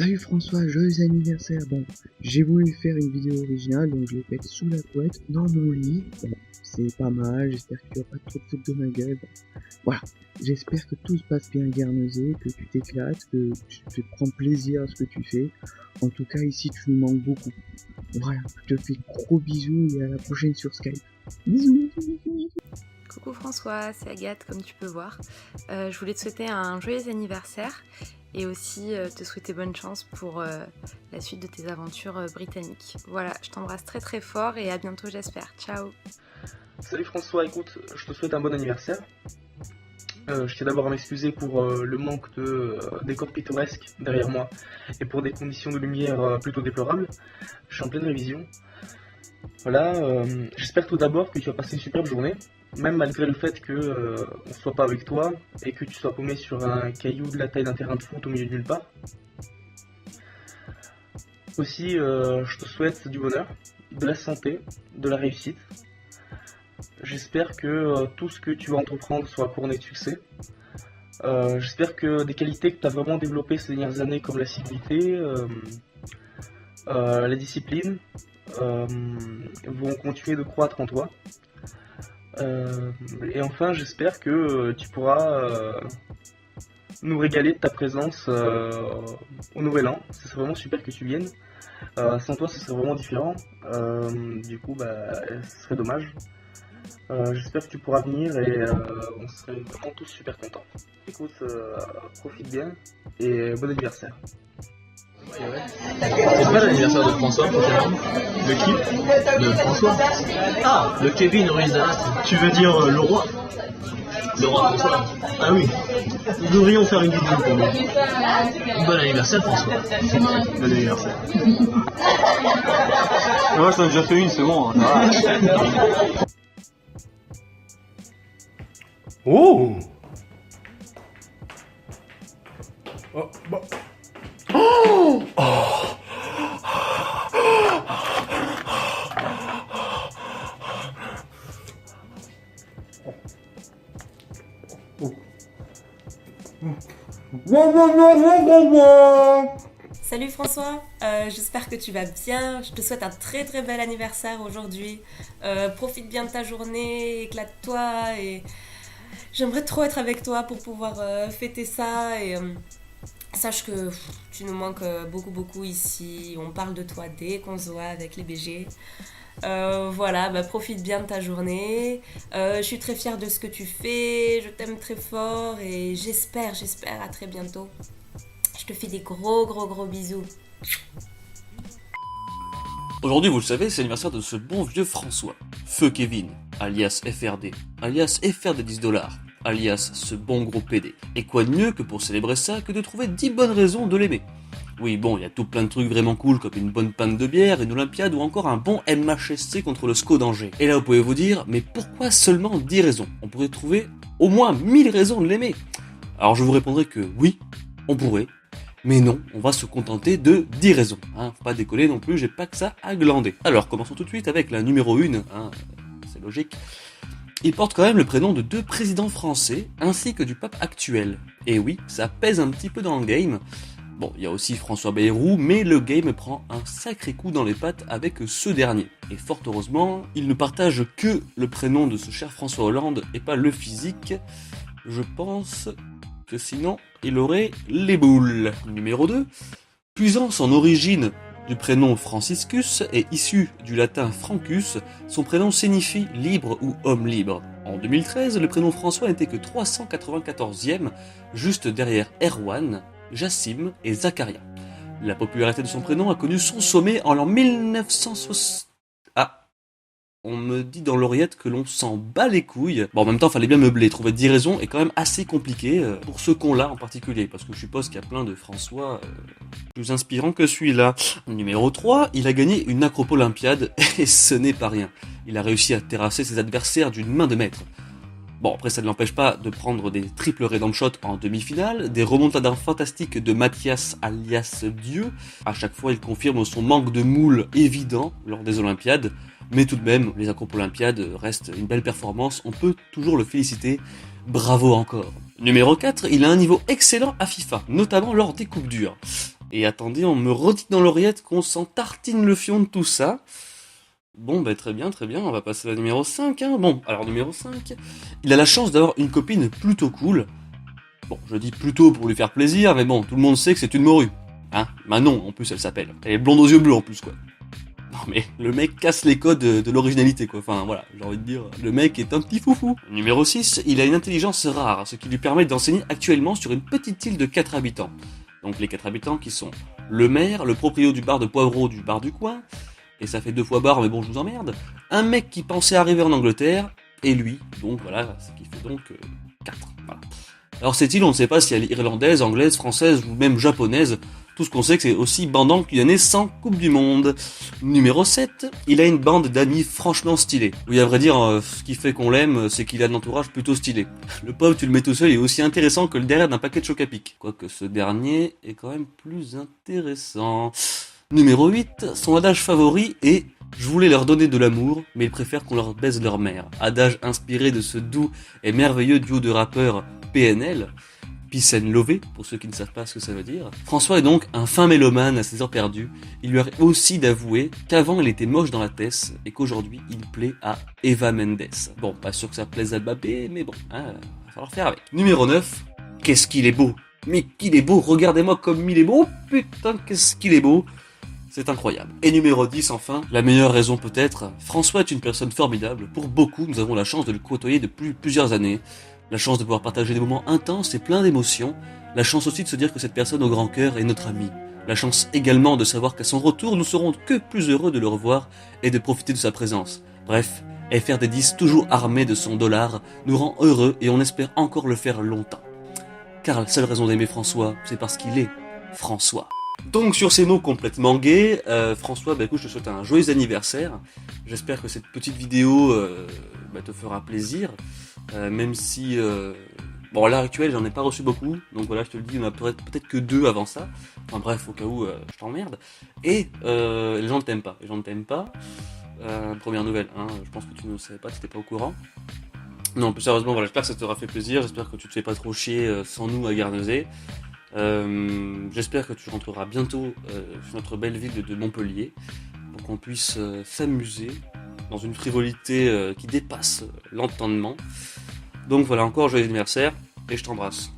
Salut François, joyeux anniversaire. Bon, j'ai voulu faire une vidéo originale, donc je l'ai faite sous la couette, dans mon lit. Bon, c'est pas mal, j'espère que tu vas pas trop te foutre de ma gueule. Bon, voilà, j'espère que tout se passe bien à Guernesey, que tu t'éclates, que tu prends plaisir à ce que tu fais. En tout cas, ici, tu nous manques beaucoup. Voilà, je te fais de gros bisous et à la prochaine sur Skype. Bisous, bisous, bisous, bisous. Coucou François, c'est Agathe comme tu peux voir. Je voulais te souhaiter un joyeux anniversaire et aussi te souhaiter bonne chance pour la suite de tes aventures britanniques. Voilà, je t'embrasse très très fort et à bientôt j'espère. Ciao. Salut François, écoute, je te souhaite un bon anniversaire. Je tiens d'abord à m'excuser pour le manque de décor pittoresque derrière moi et pour des conditions de lumière plutôt déplorables. Je suis en pleine révision. Voilà, j'espère tout d'abord que tu as passé une superbe journée, même malgré le fait que on soit pas avec toi et que tu sois paumé sur un caillou de la taille d'un terrain de foot au milieu de nulle part. Aussi, je te souhaite du bonheur, de la santé, de la réussite. J'espère que tout ce que tu vas entreprendre soit couronné de succès. J'espère que des qualités que tu as vraiment développées ces dernières années, comme l'assiduité, la discipline, vont continuer de croître en toi. Et enfin, j'espère que tu pourras nous régaler de ta présence au Nouvel An. Ce serait vraiment super que tu viennes. Sans toi, ce serait vraiment différent. Du coup, ce serait dommage. J'espère que tu pourras venir et on serait vraiment tous super contents. Écoute, profite bien et bon anniversaire. C'est pas l'anniversaire de François prochainement? De qui? De François. Ah, le Kevin Ruiz-Dallas. Tu veux dire le roi? Le roi François. Ah oui. Nous devrions faire une vidéo pour lui. Bon anniversaire François. Bon anniversaire. Ouais, ça en a déjà fait une, c'est bon. Hein. Oh! Oh, bah. Oh! Oh! Salut François, j'espère que tu vas bien. Je te souhaite un très très bel anniversaire aujourd'hui. Profite bien de ta journée, éclate-toi et j'aimerais trop être avec toi pour pouvoir fêter ça et sache que tu nous manques beaucoup ici. On parle de toi dès qu'on se voit avec les BG. Voilà, profite bien de ta journée. Je suis très fière de ce que tu fais. Je t'aime très fort et j'espère à très bientôt. Je te fais des gros bisous. Aujourd'hui, vous le savez, c'est l'anniversaire de ce bon vieux François. Feu Kevin, alias FRD, alias FR de 10$, alias ce bon gros PD. Et quoi de mieux que pour célébrer ça que de trouver 10 bonnes raisons de l'aimer. Oui, bon, il y a tout plein de trucs vraiment cool comme une bonne pinte de bière, une Olympiade ou encore un bon MHSC contre le SCO d'Angers. Et là, vous pouvez vous dire, mais pourquoi seulement 10 raisons? On pourrait trouver au moins 1000 raisons de l'aimer. Alors je vous répondrai que oui, on pourrait. Mais non, on va se contenter de 10 raisons. Faut pas décoller non plus, j'ai pas que ça à glander. Alors commençons tout de suite avec la numéro 1, c'est logique. Il porte quand même le prénom de 2 présidents français, ainsi que du pape actuel. Et oui, ça pèse un petit peu dans le game. Bon, il y a aussi François Bayrou, mais le game prend un sacré coup dans les pattes avec ce dernier. Et fort heureusement, il ne partage que le prénom de ce cher François Hollande et pas le physique. Je pense que sinon, il aurait les boules. Numéro 2. Puisant son origine du prénom Franciscus et issu du latin Francus, son prénom signifie libre ou homme libre. En 2013, le prénom François n'était que 394e, juste derrière Erwan, Jassim et Zacharia. La popularité de son prénom a connu son sommet en l'an 1960. On me dit dans l'oreillette que l'on s'en bat les couilles. Bon, en même temps, fallait bien meubler. Trouver 10 raisons est quand même assez compliqué, pour ce con-là en particulier, parce que je suppose qu'il y a plein de François plus inspirants que celui-là. Numéro 3, il a gagné une acropo-olympiade, et ce n'est pas rien. Il a réussi à terrasser ses adversaires d'une main de maître. Bon, après, ça ne l'empêche pas de prendre des triples redemption shots en demi-finale, des remontadas fantastiques de Mathias alias Dieu. À chaque fois, il confirme son manque de moule évident lors des Olympiades. Mais tout de même, les acropo-olympiades restent une belle performance, on peut toujours le féliciter. Bravo encore. Numéro 4, il a un niveau excellent à FIFA, notamment lors des coupes dures. Et attendez, on me redit dans l'oreillette qu'on s'en tartine le fion de tout ça. Bon, bah très bien, on va passer à la numéro 5. Hein. Bon, alors numéro 5, il a la chance d'avoir une copine plutôt cool. Bon, je dis plutôt pour lui faire plaisir, mais bon, tout le monde sait que c'est une morue. Hein, Manon, en plus, elle s'appelle. Elle est blonde aux yeux bleus, en plus, quoi. Non mais, le mec casse les codes de l'originalité, quoi. Enfin, voilà, j'ai envie de dire, le mec est un petit foufou. Numéro 6, il a une intelligence rare, ce qui lui permet d'enseigner actuellement sur une petite île de 4 habitants. Donc les 4 habitants qui sont le maire, le proprio du bar de poivreau du bar du coin, et ça fait 2 fois bar, mais bon, je vous emmerde, un mec qui pensait arriver en Angleterre, et lui, donc voilà, ce qui fait donc 4. Voilà. Alors cette île, on ne sait pas si elle est irlandaise, anglaise, française ou même japonaise. Tout ce qu'on sait, que c'est aussi bandant qu'une année sans Coupe du Monde. Numéro 7, il a une bande d'amis franchement stylés. Oui, à vrai dire, ce qui fait qu'on l'aime, c'est qu'il a un entourage plutôt stylé. Le pauvre, tu le mets tout seul, il est aussi intéressant que le derrière d'un paquet de Choc-à-Pic. Quoique ce dernier est quand même plus intéressant. Numéro 8, son adage favori est « Je voulais leur donner de l'amour, mais ils préfèrent qu'on leur baise leur mère ». Adage inspiré de ce doux et merveilleux duo de rappeurs PNL, Peace and Love, pour ceux qui ne savent pas ce que ça veut dire. François est donc un fin mélomane à ses heures perdues. Il lui arrive aussi d'avouer qu'avant il était moche dans la tête et qu'aujourd'hui il plaît à Eva Mendes. Bon, pas sûr que ça plaise à Mbappé, mais bon, hein, va falloir faire avec. Numéro 9, qu'est-ce qu'il est beau. Mais qu'il est beau, regardez-moi comme il est beau, putain, qu'est-ce qu'il est beau. C'est incroyable. Et numéro 10, enfin, la meilleure raison peut-être, François est une personne formidable. Pour beaucoup, nous avons la chance de le côtoyer depuis plusieurs années. La chance de pouvoir partager des moments intenses et pleins d'émotions. La chance aussi de se dire que cette personne au grand cœur est notre ami. La chance également de savoir qu'à son retour, nous serons que plus heureux de le revoir et de profiter de sa présence. Bref, FR des 10, toujours armé de son dollar, nous rend heureux et on espère encore le faire longtemps. Car la seule raison d'aimer François, c'est parce qu'il est François. Donc sur ces mots complètement gays, François, écoute, je te souhaite un joyeux anniversaire. J'espère que cette petite vidéo te fera plaisir, même si, bon à l'heure actuelle j'en ai pas reçu beaucoup, donc voilà, je te le dis, il y en a peut-être que 2 avant ça. Enfin bref, au cas où je t'emmerde. Et les gens ne t'aiment pas, première nouvelle, hein, je pense que tu ne le savais pas, tu n'étais pas au courant. Non, plus sérieusement, voilà, j'espère que ça t'aura fait plaisir, j'espère que tu te fais pas trop chier sans nous à Guernesey. J'espère que tu rentreras bientôt sur notre belle ville de Montpellier pour qu'on puisse s'amuser dans une frivolité qui dépasse l'entendement. Donc voilà, encore joyeux anniversaire et je t'embrasse.